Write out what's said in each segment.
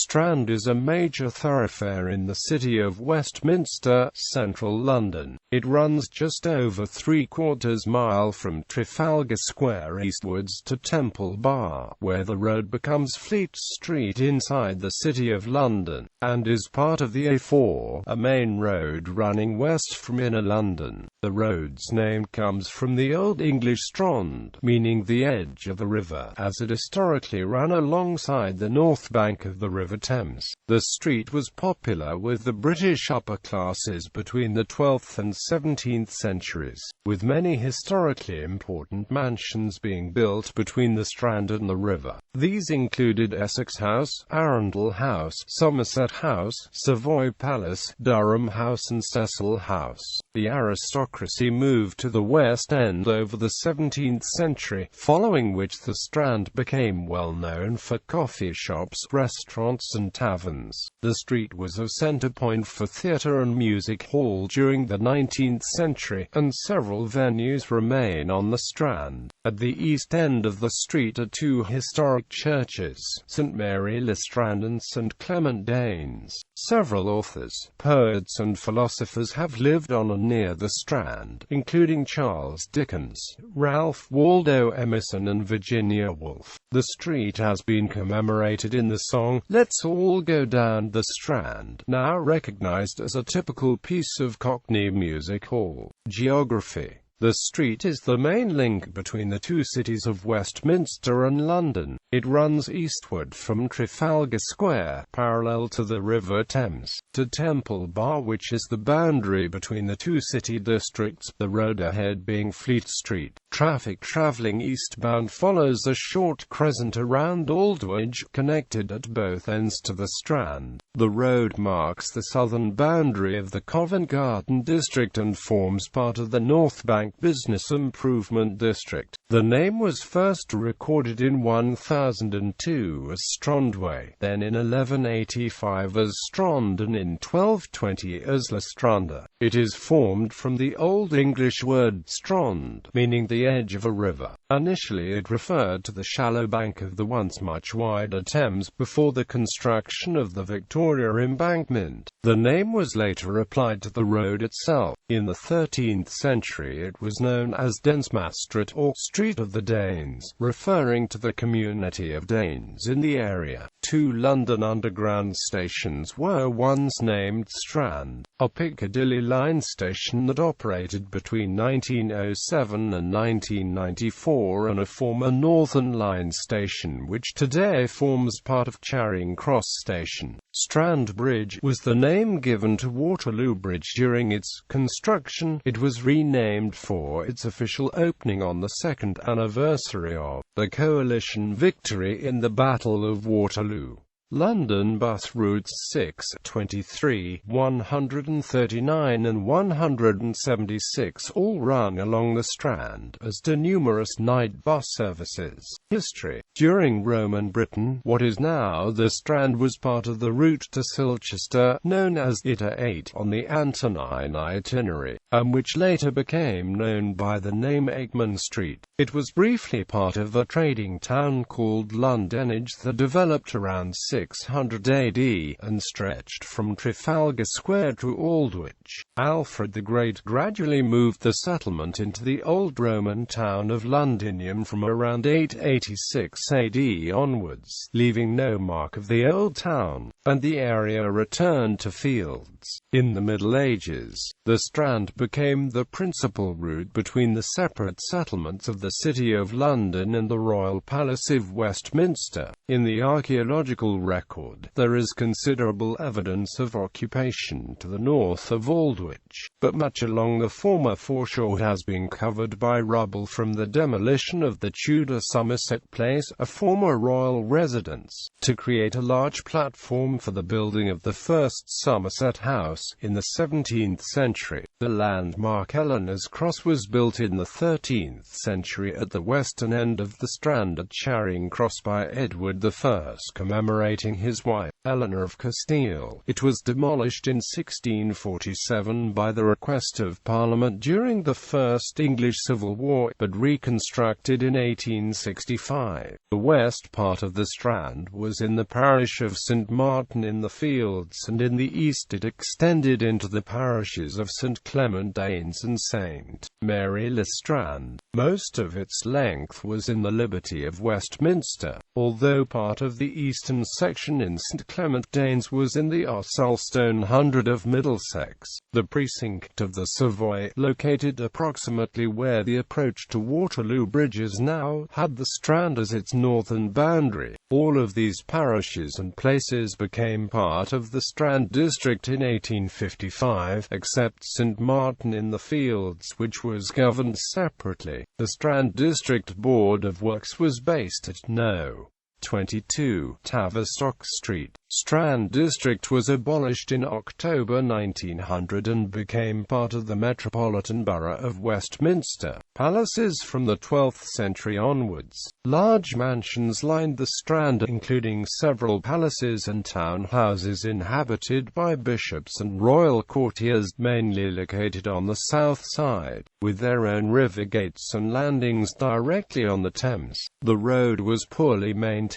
Strand is a major thoroughfare in the City of Westminster, central London. It runs just over 3/4 mile from Trafalgar Square eastwards to Temple Bar, where the road becomes Fleet Street inside the City of London, and is part of the A4, a main road running west from inner London. The road's name comes from the Old English strond, meaning the edge of the river, as it historically ran alongside the north bank of the River Thames. The street was popular with the British upper classes between the 12th and 17th centuries, with many historically important mansions being built between the Strand and the river. These included Essex House, Arundel House, Somerset House, Savoy Palace, Durham House and Cecil House. The aristocracy moved to the West End over the 17th century, following which the Strand became well known for coffee shops, restaurants and taverns. The street was a centre point for theatre and music hall during the 19th century, and several venues remain on the Strand. At the east end of the street are two historic churches, St Mary le Strand and St Clement Danes. Several authors, poets and philosophers have lived on and near the Strand, including Charles Dickens, Ralph Waldo Emerson and Virginia Woolf. The street has been commemorated in the song, "Let's All Go Down the Strand," now recognized as a typical piece of Cockney music hall. Geography. The street is the main link between the two cities of Westminster and London. It runs eastward from Trafalgar Square, parallel to the River Thames, to Temple Bar, which is the boundary between the two city districts, the road ahead being Fleet Street. Traffic travelling eastbound follows a short crescent around Aldwych, connected at both ends to the Strand. The road marks the southern boundary of the Covent Garden district and forms part of the North Bank Business Improvement District. The name was first recorded in 1002 as Strondway, then in 1185 as Strond and in 1220 as La Stranda. It is formed from the Old English word strond, meaning the edge of a river. Initially it referred to the shallow bank of the once much wider Thames before the construction of the Victoria Embankment. The name was later applied to the road itself. In the 13th century it was known as Densmastret or Street of the Danes, referring to the community of Danes in the area. Two London Underground stations were once named Strand, a Piccadilly line station that operated between 1907 and 1994, and a former Northern Line station which today forms part of Charing Cross Station. Strand Bridge was the name given to Waterloo Bridge during its construction. It was renamed for its official opening on the second anniversary of the Coalition victory in the Battle of Waterloo. London bus routes 6, 23, 139 and 176 all run along the Strand, as do numerous night bus services. History. During Roman Britain, what is now the Strand was part of the route to Silchester, known as It on the Antonine itinerary, and which later became known by the name Egmont Street. It was briefly part of a trading town called London.It that developed around 600 AD, and stretched from Trafalgar Square to Aldwych. Alfred the Great gradually moved the settlement into the old Roman town of Londinium from around 886 AD onwards, leaving no mark of the old town, and the area returned to fields. In the Middle Ages, the Strand became the principal route between the separate settlements of the City of London and the Royal Palace of Westminster. In the archaeological record, there is considerable evidence of occupation to the north of Aldwych, but much along the former foreshore has been covered by rubble from the demolition of the Tudor Somerset Place, a former royal residence, to create a large platform for the building of the first Somerset House in the 17th century. The landmark Eleanor's Cross was built in the 13th century at the western end of the Strand at Charing Cross by Edward I, commemorating celebrating his wife, Eleanor of Castile. It was demolished in 1647 by the request of Parliament during the First English Civil War, but reconstructed in 1865. The west part of the Strand was in the parish of St. Martin-in-the-Fields, and in the east it extended into the parishes of St. Clement Danes and St. Mary-le-Strand. Most of its length was in the Liberty of Westminster, although part of the eastern section in St. Clement Danes was in the Ossulstone hundred of Middlesex. The precinct of the Savoy, located approximately where the approach to Waterloo Bridge is now, had the Strand as its northern boundary. All of these parishes and places became part of the Strand district in 1855, except St. Martin-in-the-Fields, which was governed separately. The Strand District Board of Works was based at No. 22, Tavistock Street. Strand District was abolished in October 1900 and became part of the Metropolitan Borough of Westminster. Palaces from the 12th century onwards. Large mansions lined the Strand, including several palaces and townhouses inhabited by bishops and royal courtiers, mainly located on the south side, with their own river gates and landings directly on the Thames. The road was poorly maintained,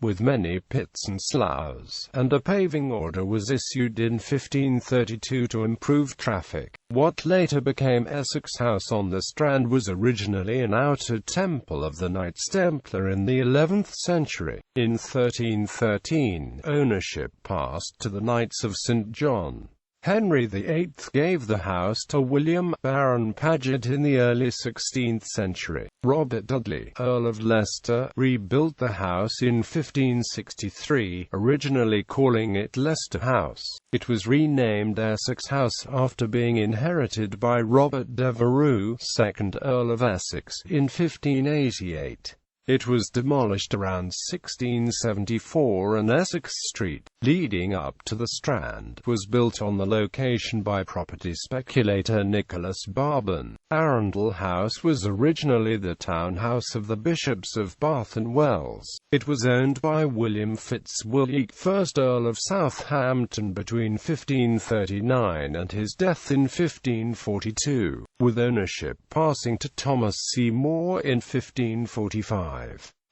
with many pits and sloughs, and a paving order was issued in 1532 to improve traffic. What later became Essex House on the Strand was originally an outer temple of the Knights Templar in the 11th century. In 1313, ownership passed to the Knights of St. John. Henry VIII gave the house to William, Baron Paget in the early 16th century. Robert Dudley, Earl of Leicester, rebuilt the house in 1563, originally calling it Leicester House. It was renamed Essex House after being inherited by Robert Devereux, 2nd Earl of Essex, in 1588. It was demolished around 1674, and Essex Street, leading up to the Strand, was built on the location by property speculator Nicholas Barban. Arundel House was originally the townhouse of the Bishops of Bath and Wells. It was owned by William Fitzwilliam, 1st Earl of Southampton between 1539 and his death in 1542, with ownership passing to Thomas Seymour in 1545.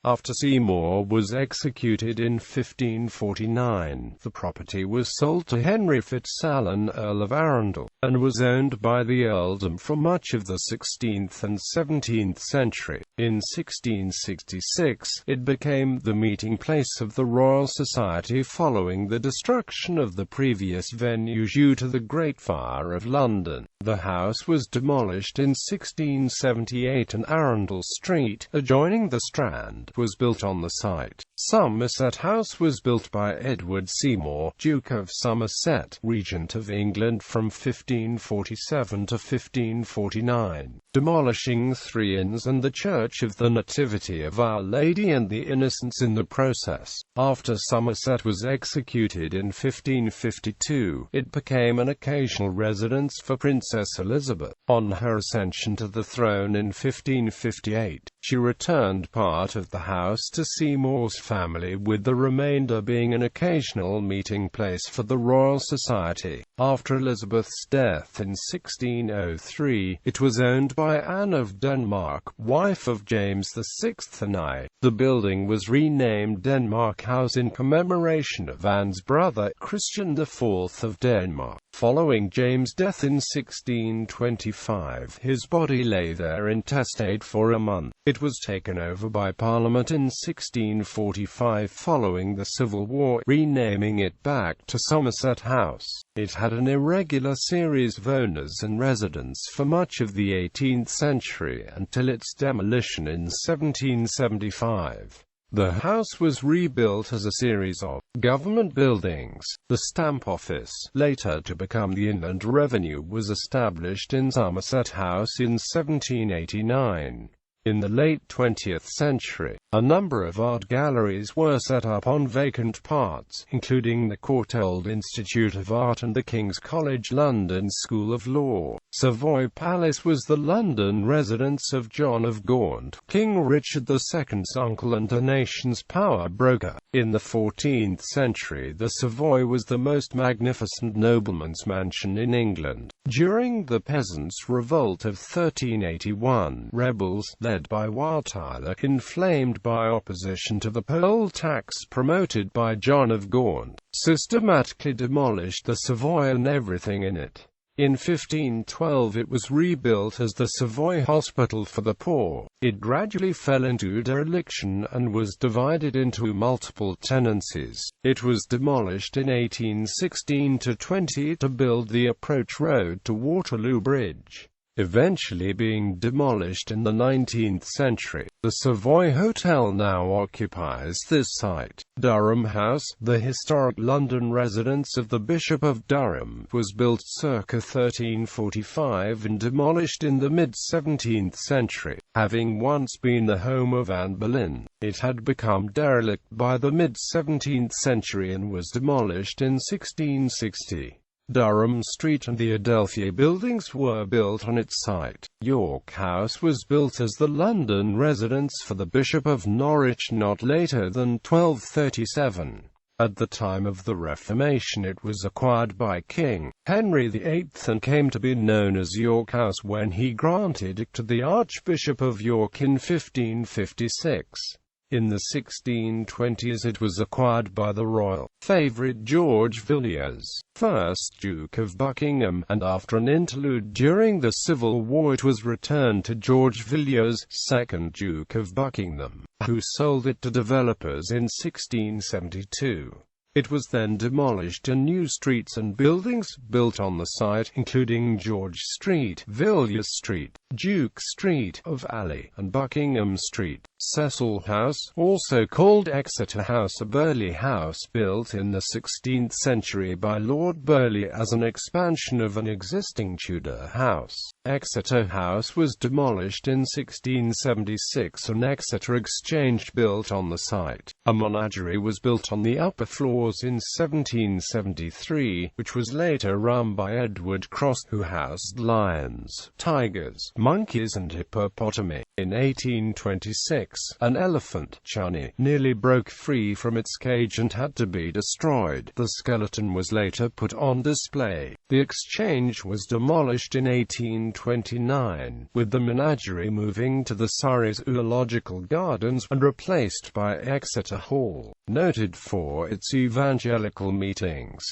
After Seymour was executed in 1549, the property was sold to Henry Fitzalan, Earl of Arundel, and was owned by the earldom for much of the 16th and 17th century. In 1666, it became the meeting place of the Royal Society following the destruction of the previous venue due to the Great Fire of London. The house was demolished in 1678 and Arundel Street, adjoining the Strand, was built on the site. Somerset House was built by Edward Seymour, Duke of Somerset, Regent of England from 1547 to 1549, demolishing 3 inns and the Church of the Nativity of Our Lady and the Innocents in the process. After Somerset was executed in 1552, it became an occasional residence for Princess Elizabeth. On her ascension to the throne in 1558, she returned part of the house to Seymour's family, with the remainder being an occasional meeting place for the Royal Society. After Elizabeth's death in 1603, it was owned by Anne of Denmark, wife of James VI and I. The building was renamed Denmark House in commemoration of Anne's brother, Christian IV of Denmark. Following James' death in 1625, his body lay there intestate for a month. It was taken over by Parliament in 1645 following the Civil War, renaming it back to Somerset House. It had an irregular series of owners and residents for much of the 18th century until its demolition in 1775. The house was rebuilt as a series of government buildings. The Stamp Office, later to become the Inland Revenue, was established in Somerset House in 1789. In the late 20th century, a number of art galleries were set up on vacant parts, including the Courtauld Institute of Art and the King's College London School of Law. Savoy Palace was the London residence of John of Gaunt, King Richard II's uncle and the nation's power broker. In the 14th century, the Savoy was the most magnificent nobleman's mansion in England. During the Peasants' Revolt of 1381, rebels, led by Wildtyler, inflamed by opposition to the poll tax promoted by John of Gaunt, systematically demolished the Savoy and everything in it. In 1512 it was rebuilt as the Savoy Hospital for the Poor. It gradually fell into dereliction and was divided into multiple tenancies. It was demolished in 1816–20 to build the approach road to Waterloo Bridge, eventually being demolished in the 19th century. The Savoy Hotel now occupies this site. Durham House, the historic London residence of the Bishop of Durham, was built circa 1345 and demolished in the mid-17th century. Having once been the home of Anne Boleyn, it had become derelict by the mid-17th century and was demolished in 1660. Durham Street and the Adelphi buildings were built on its site. York House was built as the London residence for the Bishop of Norwich not later than 1237. At the time of the Reformation it was acquired by King Henry VIII and came to be known as York House when he granted it to the Archbishop of York in 1556. In the 1620s it was acquired by the royal favourite George Villiers, 1st Duke of Buckingham, and after an interlude during the Civil War it was returned to George Villiers, 2nd Duke of Buckingham, who sold it to developers in 1672. It was then demolished and new streets and buildings built on the site, including George Street, Villiers Street, Duke Street of Alley, and Buckingham Street. Cecil House, also called Exeter House, a Burghley house built in the 16th century by Lord Burghley as an expansion of an existing Tudor house. Exeter House was demolished in 1676 and Exeter Exchange built on the site. A menagerie was built on the upper floors in 1773, which was later run by Edward Cross, who housed lions, tigers, monkeys and hippopotami. In 1826, an elephant, Chani, nearly broke free from its cage and had to be destroyed. The skeleton was later put on display. The Exchange was demolished in 1829, with the menagerie moving to the Surrey Zoological Gardens and replaced by Exeter Hall, noted for its evangelical meetings.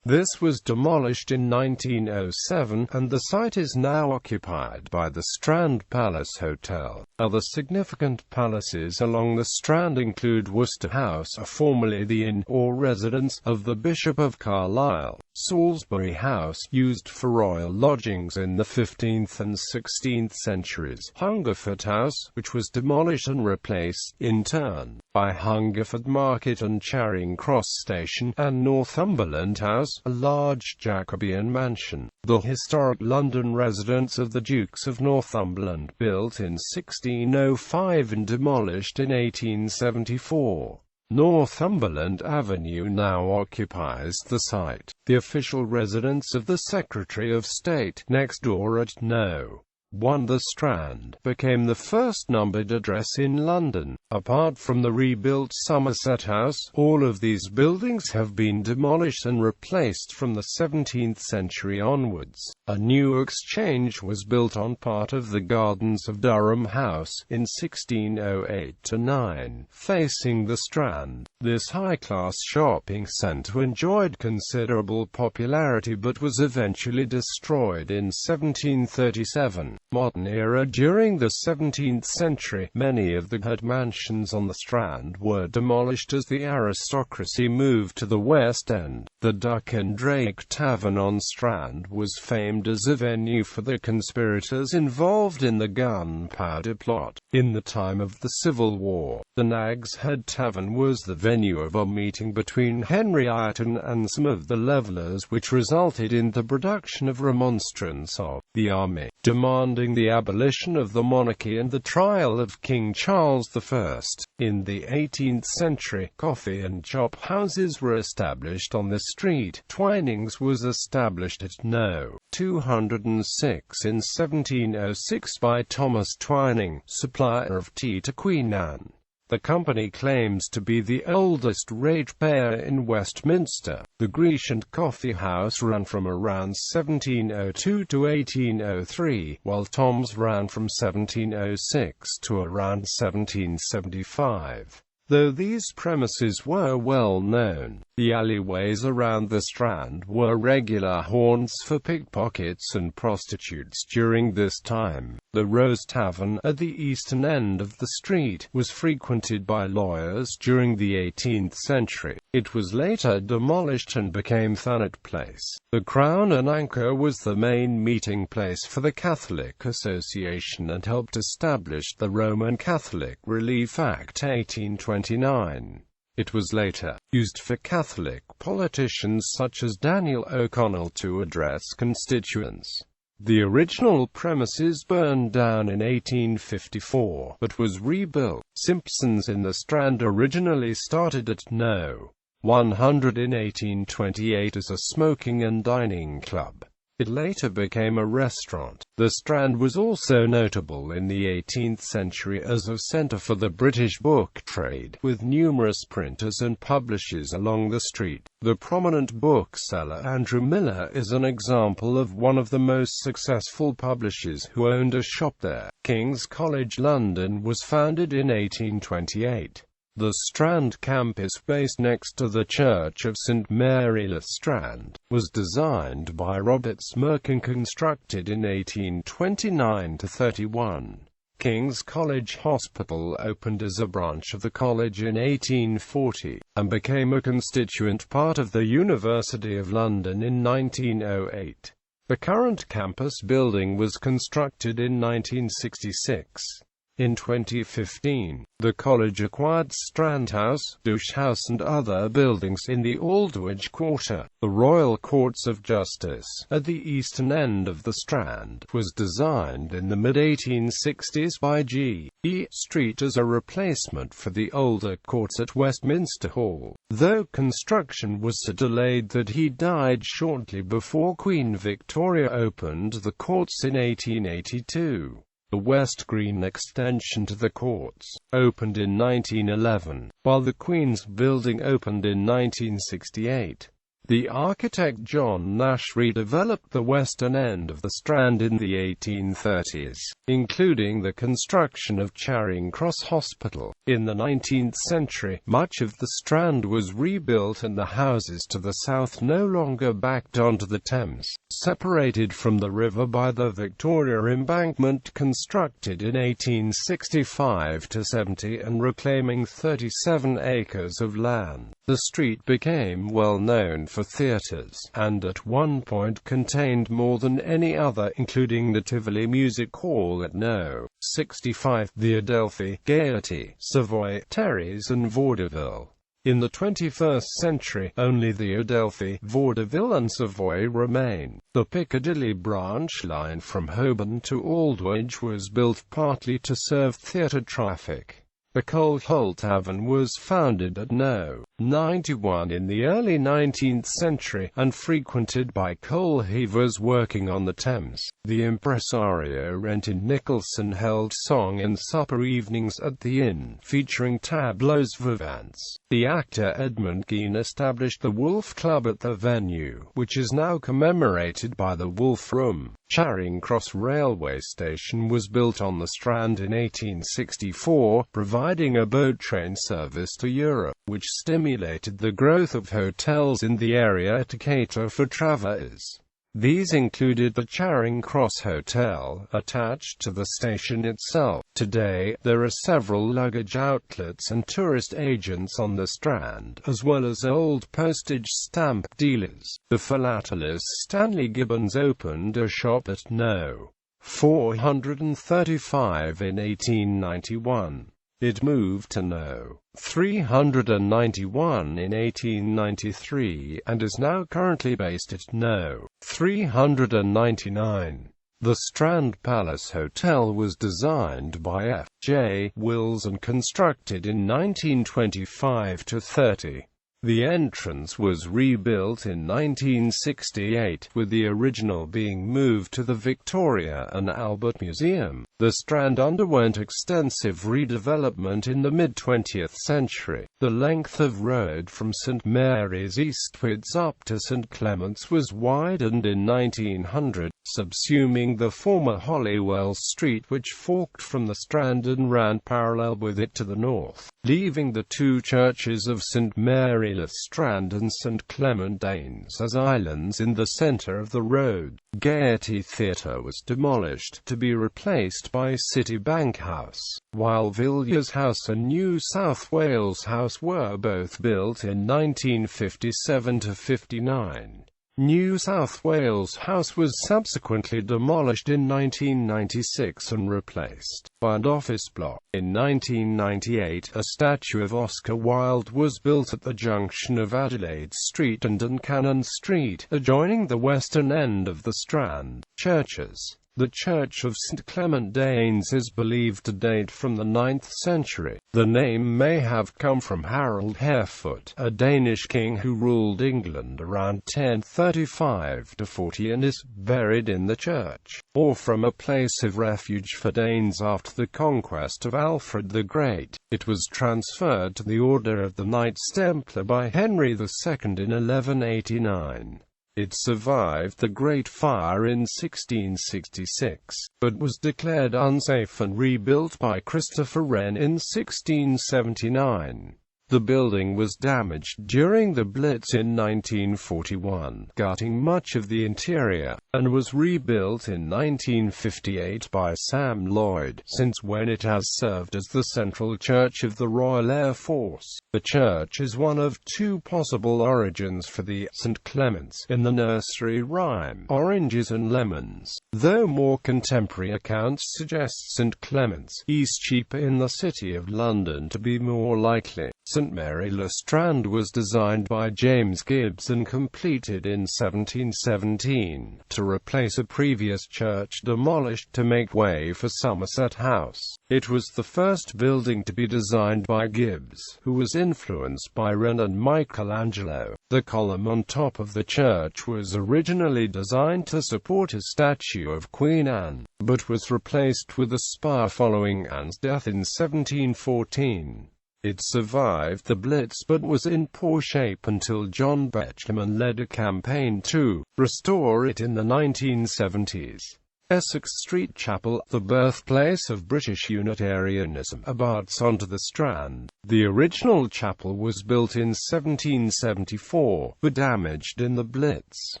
This was demolished in 1907, and the site is now occupied by the Strand Palace Hotel. Other significant palaces along the Strand include Worcester House, formerly the inn or residence of the Bishop of Carlisle; Salisbury House, used for royal lodgings in the 15th and 16th centuries; Hungerford House, which was demolished and replaced, in turn, by Hungerford Market and Charing Cross Station; and Northumberland House, a large Jacobean mansion, the historic London residence of the Dukes of Northumberland, built in 1605 and demolished in 1874. Northumberland Avenue now occupies the site, the official residence of the Secretary of State. Next door at No. 1 The Strand became the first numbered address in London. Apart from the rebuilt Somerset House, all of these buildings have been demolished and replaced from the 17th century onwards. A new exchange was built on part of the gardens of Durham House in 1608–9, facing the Strand. This high-class shopping centre enjoyed considerable popularity but was eventually destroyed in 1737. Modern era. During the 17th century, many of the head mansions on the Strand were demolished as the aristocracy moved to the West End. The Duck and Drake Tavern on Strand was famed as a venue for the conspirators involved in the Gunpowder Plot. In the time of the Civil War, the Nag's Head Tavern was the venue of a meeting between Henry Ireton and some of the Levellers, which resulted in the production of remonstrance of the army, demanding heralding the abolition of the monarchy and the trial of King Charles I. In the 18th century, coffee and chop houses were established on this street. Twinings was established at No. 206 in 1706 by Thomas Twining, supplier of tea to Queen Anne. The company claims to be the oldest ratepayer in Westminster. The Grecian Coffee House ran from around 1702 to 1803, while Tom's ran from 1706 to around 1775. Though these premises were well known, the alleyways around the Strand were regular haunts for pickpockets and prostitutes during this time. The Rose Tavern, at the eastern end of the street, was frequented by lawyers during the 18th century. It was later demolished and became Thanet Place. The Crown and Anchor was the main meeting place for the Catholic Association and helped establish the Roman Catholic Relief Act 1829. It was later used for Catholic politicians such as Daniel O'Connell to address constituents. The original premises burned down in 1854, but was rebuilt. Simpson's in the Strand originally started at No. 100 in 1828 as a smoking and dining club. It later became a restaurant. The Strand was also notable in the 18th century as a centre for the British book trade, with numerous printers and publishers along the street. The prominent bookseller Andrew Miller is an example of one of the most successful publishers who owned a shop there. King's College London was founded in 1828. The Strand campus, based next to the Church of St Mary le Strand, was designed by Robert Smirke and constructed in 1829–31. King's College Hospital opened as a branch of the college in 1840, and became a constituent part of the University of London in 1908. The current campus building was constructed in 1966. In 2015, the college acquired Strand House, Douche House and other buildings in the Aldwych Quarter. The Royal Courts of Justice, at the eastern end of the Strand, was designed in the mid-1860s by G.E. Street as a replacement for the older courts at Westminster Hall. Though construction was so delayed that he died shortly before Queen Victoria opened the courts in 1882. The West Green extension to the courts opened in 1911, while the Queen's Building opened in 1968. The architect John Nash redeveloped the western end of the Strand in the 1830s, including the construction of Charing Cross Hospital. In the 19th century, much of the Strand was rebuilt and the houses to the south no longer backed onto the Thames, separated from the river by the Victoria Embankment constructed in 1865–70 and reclaiming 37 acres of land. The street became well known for theatres, and at one point contained more than any other, including the Tivoli Music Hall at No. 65, the Adelphi, Gaiety, Savoy, Terry's and Vaudeville. In the 21st century, only the Adelphi, Vaudeville and Savoy remain. The Piccadilly branch line from Holborn to Aldwych was built partly to serve theatre traffic. The Coal Hole Tavern was founded at No. 91 in the early 19th century, and frequented by coal heavers working on the Thames. The impresario Renton Nicholson held song and supper evenings at the inn, featuring tableaux vivants. The actor Edmund Kean established the Wolf Club at the venue, which is now commemorated by the Wolf Room. Charing Cross Railway Station was built on the Strand in 1864, providing a boat train service to Europe, which stimulated the growth of hotels in the area to cater for travellers. These included the Charing Cross Hotel, attached to the station itself. Today, there are several luggage outlets and tourist agents on the Strand, as well as old postage stamp dealers. The philatelist Stanley Gibbons opened a shop at No. 435 in 1891. It moved to No. 391 in 1893, and is now currently based at No. 399. The Strand Palace Hotel was designed by F. J. Wills and constructed in 1925–30. The entrance was rebuilt in 1968, with the original being moved to the Victoria and Albert Museum. The Strand underwent extensive redevelopment in the mid-20th century. The length of road from St Mary's eastwards up to St Clement's was widened in 1900, subsuming the former Holywell Street, which forked from the Strand and ran parallel with it to the north, leaving the two churches of St Mary le Strand and St Clement Danes as islands in the centre of the road. Gaiety Theatre was demolished, to be replaced by Citibank House, while Villiers House and New South Wales House were both built in 1957–59. New South Wales House was subsequently demolished in 1996 and replaced by an office block. In 1998, a statue of Oscar Wilde was built at the junction of Adelaide Street and Cannon Street, adjoining the western end of the Strand. Churches. The Church of St Clement Danes is believed to date from the 9th century. The name may have come from Harold Harefoot, a Danish king who ruled England around 1035–40 and is buried in the church, or from a place of refuge for Danes after the conquest of Alfred the Great. It was transferred to the Order of the Knights Templar by Henry II in 1189. It survived the Great Fire in 1666, but was declared unsafe and rebuilt by Christopher Wren in 1679. The building was damaged during the Blitz in 1941, gutting much of the interior, and was rebuilt in 1958 by Sam Lloyd, since when it has served as the central church of the Royal Air Force. The church is one of two possible origins for the St Clement's in the nursery rhyme, Oranges and Lemons, though more contemporary accounts suggest St Clement's, Eastcheap in the City of London to be more likely. St Mary le Strand was designed by James Gibbs and completed in 1717, to replace a previous church demolished to make way for Somerset House. It was the first building to be designed by Gibbs, who was influenced by Wren and Michelangelo. The column on top of the church was originally designed to support a statue of Queen Anne, but was replaced with a spire following Anne's death in 1714. It survived the Blitz but was in poor shape until John Betjeman led a campaign to restore it in the 1970s. Essex Street Chapel, the birthplace of British Unitarianism, abuts onto the Strand. The original chapel was built in 1774, but damaged in the Blitz.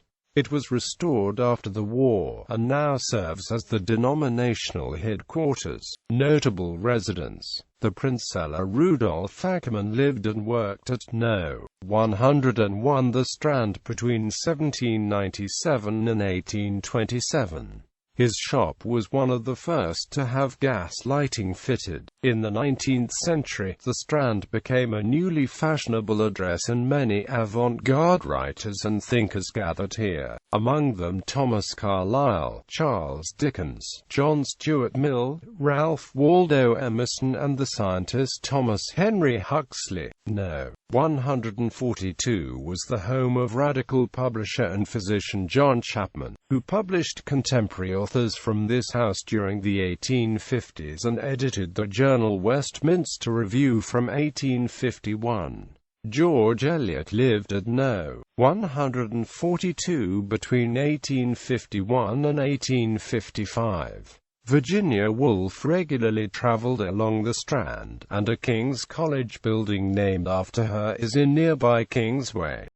It was restored after the war, and now serves as the denominational headquarters. Notable residents. The Princeseller Rudolf Ackermann lived and worked at No. 101 The Strand between 1797 and 1827. His shop was one of the first to have gas lighting fitted. In the 19th century, the Strand became a newly fashionable address and many avant-garde writers and thinkers gathered here, among them Thomas Carlyle, Charles Dickens, John Stuart Mill, Ralph Waldo Emerson and the scientist Thomas Henry Huxley. No. 142 was the home of radical publisher and physician John Chapman, who published contemporary authors from this house during the 1850s and edited the journal Westminster Review from 1851. George Eliot lived at No. 142 between 1851 and 1855. Virginia Woolf regularly traveled along the Strand, and a King's College building named after her is in nearby Kingsway.